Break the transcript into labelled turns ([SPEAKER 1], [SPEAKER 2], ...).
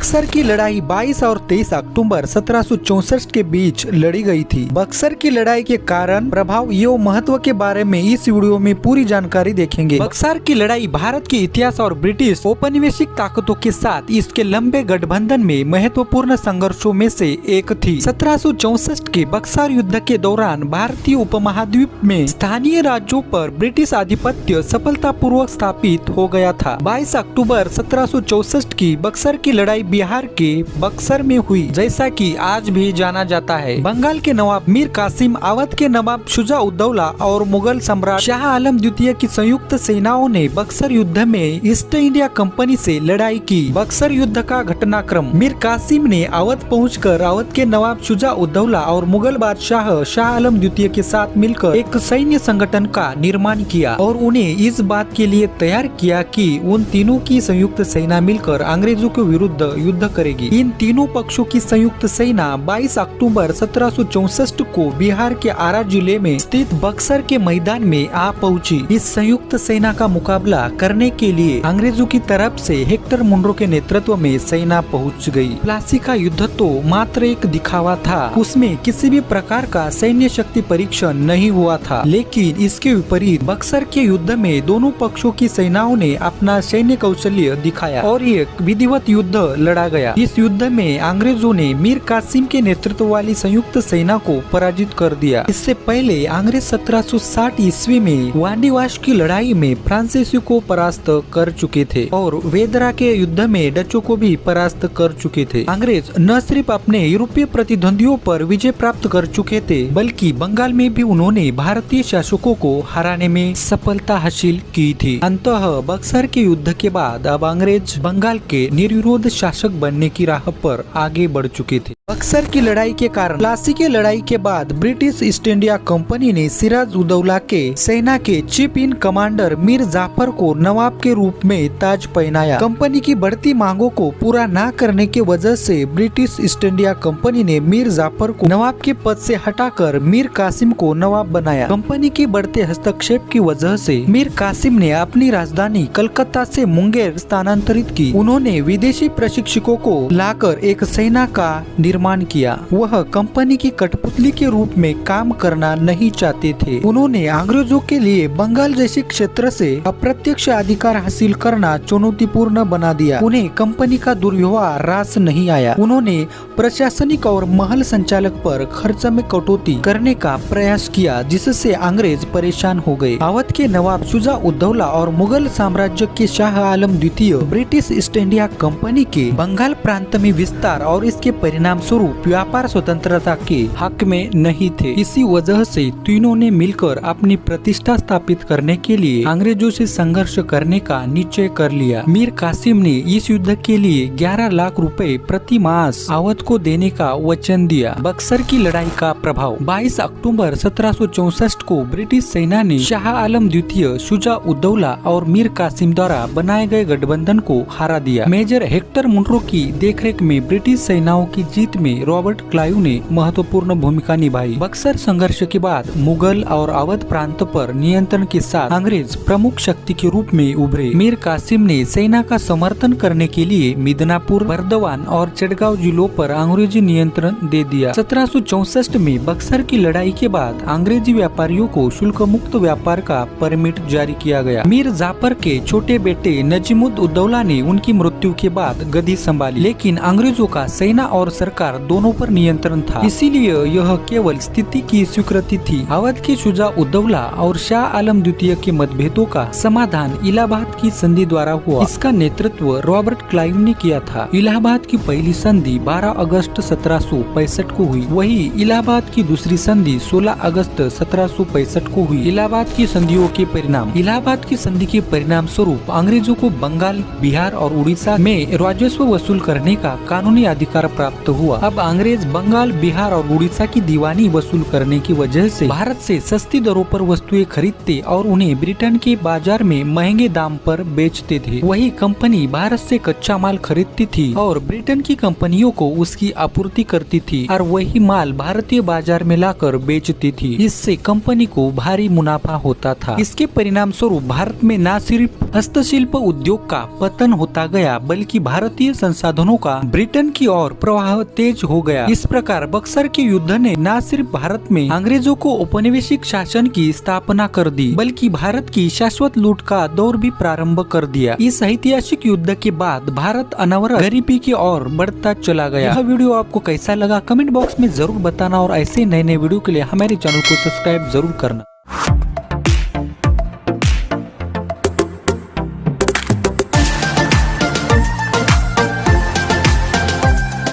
[SPEAKER 1] बक्सर की लड़ाई 22 और 23 अक्टूबर 1764 के बीच लड़ी गई थी। बक्सर की लड़ाई के कारण, प्रभाव एवं महत्व के बारे में इस वीडियो में पूरी जानकारी देखेंगे। बक्सर की लड़ाई भारत के इतिहास और ब्रिटिश औपनिवेशिक ताकतों के साथ इसके लंबे गठबंधन में महत्वपूर्ण संघर्षों में से एक थी। 1764 के बक्सर युद्ध के दौरान भारतीय उपमहाद्वीप में स्थानीय राज्यों पर ब्रिटिश आधिपत्य सफलतापूर्वक स्थापित हो गया था। 22 अक्टूबर 1764 की बक्सर की लड़ाई बिहार के बक्सर में हुई, जैसा कि आज भी जाना जाता है। बंगाल के नवाब मीर कासिम, अवध के नवाब शुजा-उद-दौला और मुगल सम्राट शाह आलम द्वितीय की संयुक्त सेनाओं ने बक्सर युद्ध में ईस्ट इंडिया कंपनी से लड़ाई की। बक्सर युद्ध का घटनाक्रम: मीर कासिम ने अवध पहुंचकर अवध के नवाब शुजा-उद-दौला और मुगल बादशाह शाह आलम द्वितीय के साथ मिलकर एक सैन्य संगठन का निर्माण किया और उन्हें इस बात के लिए तैयार किया कि उन तीनों की संयुक्त सेना मिलकर अंग्रेजों के विरुद्ध युद्ध करेगी। इन तीनों पक्षों की संयुक्त सेना 22 अक्टूबर 1764 को बिहार के आरा जिले में स्थित बक्सर के मैदान में आ पहुंची। इस संयुक्त सेना का मुकाबला करने के लिए अंग्रेजों की तरफ से हेक्टर मुनरो के नेतृत्व में सेना पहुंच गई। प्लासी का युद्ध तो मात्र एक दिखावा था, उसमें किसी भी प्रकार का सैन्य शक्ति परीक्षण नहीं हुआ था। लेकिन इसके विपरीत बक्सर के युद्ध में दोनों पक्षों की सेनाओं ने अपना सैन्य कौशल्य दिखाया और एक विधिवत युद्ध लड़ा गया। इस युद्ध में अंग्रेजों ने मीर कासिम के नेतृत्व वाली संयुक्त सेना को पराजित कर दिया। इससे पहले अंग्रेज 1760 ईस्वी में वांडीवाश की लड़ाई में फ्रांसीसियों को परास्त कर चुके थे और वेदरा के युद्ध में डचों को भी परास्त कर चुके थे। अंग्रेज न सिर्फ अपने यूरोपीय प्रतिद्वंदियों पर विजय प्राप्त कर चुके थे, बल्कि बंगाल में भी उन्होंने भारतीय शासकों को हराने में सफलता हासिल की थी। अंततः बक्सर के युद्ध के बाद अब अंग्रेज बंगाल के निर्विरोध शासक बनने की राह पर आगे बढ़ चुके थे। बक्सर की लड़ाई के कारण प्लासी की लड़ाई के बाद ब्रिटिश ईस्ट इंडिया कंपनी ने सिराज-उद-दौला के सेना के chief in commander Mir Jafar को नवाब के रूप में ताज पहनाया। कंपनी की बढ़ती मांगों को पूरा न करने की वजह से ब्रिटिश ईस्ट इंडिया कंपनी ने मीर जाफर को नवाब के पद से हटाकर मीर कासिम को नवाब बनाया। कंपनी के बढ़ते हस्तक्षेप की वजह से मीर कासिम ने अपनी राजधानी कलकत्ता से मुंगेर स्थानांतरित की। उन्होंने विदेशी प्रशिक्षकों को लाकर एक सेना का निर्माण किया। वह कंपनी की कठपुतली के रूप में काम करना नहीं चाहते थे। उन्होंने अंग्रेजों के लिए बंगाल जैसे क्षेत्र से अप्रत्यक्ष अधिकार हासिल करना चुनौतीपूर्ण बना दिया। उन्हें कंपनी का दुर्व्यवहार रास नहीं आया। उन्होंने प्रशासनिक और महल संचालक पर खर्च में कटौती करने का प्रयास किया, जिससे अंग्रेज परेशान हो गए। अवध के नवाब शुजा-उद-दौला और मुगल साम्राज्य के शाह आलम द्वितीय ब्रिटिश ईस्ट इंडिया कंपनी के बंगाल प्रांत में विस्तार और इसके परिणाम स्वरूप व्यापार स्वतंत्रता के हक में नहीं थे। इसी वजह से तीनों ने मिलकर अपनी प्रतिष्ठा स्थापित करने के लिए अंग्रेजों से संघर्ष करने का निश्चय कर लिया। मीर कासिम ने इस युद्ध के लिए 11 लाख रुपए प्रति मास अवध को देने का वचन दिया। बक्सर की लड़ाई का प्रभाव: 22 अक्टूबर 1764 को ब्रिटिश सेना ने शाह आलम द्वितीय, शुजा-उद-दौला और मीर कासिम द्वारा बनाए गए गठबंधन को हरा दिया। मेजर हेक्टर मुनरो की देखरेख में ब्रिटिश सेनाओं की जीत में रॉबर्ट क्लाइव ने महत्वपूर्ण भूमिका निभाई। बक्सर संघर्ष के बाद मुगल और अवध प्रांत पर नियंत्रण के साथ अंग्रेज प्रमुख शक्ति के रूप में उभरे। मीर कासिम ने सेना का समर्थन करने के लिए मिदनापुर, बर्दवान और चटगांव जिलों पर अंग्रेजी नियंत्रण दे दिया। 1764 में बक्सर की लड़ाई के बाद अंग्रेजी व्यापारियों को शुल्क मुक्त व्यापार का परमिट जारी किया गया। मीर जाफर के छोटे बेटे नजीमुद्दौला ने उनकी मृत्यु के बाद गद्दी संभाली, लेकिन अंग्रेजों का सेना और सरकार दोनों पर नियंत्रण था, इसीलिए यह केवल स्थिति की स्वीकृति थी। अवध के शुजा-उद-दौला और शाह आलम द्वितीय के मतभेदों का समाधान इलाहाबाद की संधि द्वारा हुआ। इसका नेतृत्व रॉबर्ट क्लाइव ने किया था। इलाहाबाद की पहली संधि 12 अगस्त 1765 को हुई। वही इलाहाबाद की दूसरी संधि 16 अगस्त 1765 को हुई। इलाहाबाद की संधियों के परिणाम: इलाहाबाद की संधि के परिणाम स्वरूप अंग्रेजों को बंगाल, बिहार और उड़ीसा में राजस्व वसूल करने का कानूनी अधिकार प्राप्त हुआ। हुआ। अब अंग्रेज बंगाल, बिहार और उड़ीसा की दीवानी वसूल करने की वजह से भारत से सस्ती दरों पर वस्तुएं खरीदते और उन्हें ब्रिटेन के बाजार में महंगे दाम पर बेचते थे। वही कंपनी भारत से कच्चा माल खरीदती थी और ब्रिटेन की कंपनियों को उसकी आपूर्ति करती थी और वही माल भारतीय बाजार में लाकर बेचती थी। इससे कंपनी को भारी मुनाफा होता था। इसके परिणाम स्वरूप भारत में न सिर्फ हस्तशिल्प उद्योग का पतन होता गया, बल्कि भारतीय संसाधनों का ब्रिटेन की ओर प्रवाह तेज हो गया। इस प्रकार बक्सर के युद्ध ने न सिर्फ भारत में अंग्रेजों को औपनिवेशिक शासन की स्थापना कर दी, बल्कि भारत की शाश्वत लूट का दौर भी प्रारंभ कर दिया। इस ऐतिहासिक युद्ध के बाद भारत अनवरत गरीबी की ओर बढ़ता चला गया। यह वीडियो आपको कैसा लगा कमेंट बॉक्स में जरूर बताना और ऐसे नए नए वीडियो के लिए हमारे चैनल को सब्सक्राइब जरूर करना।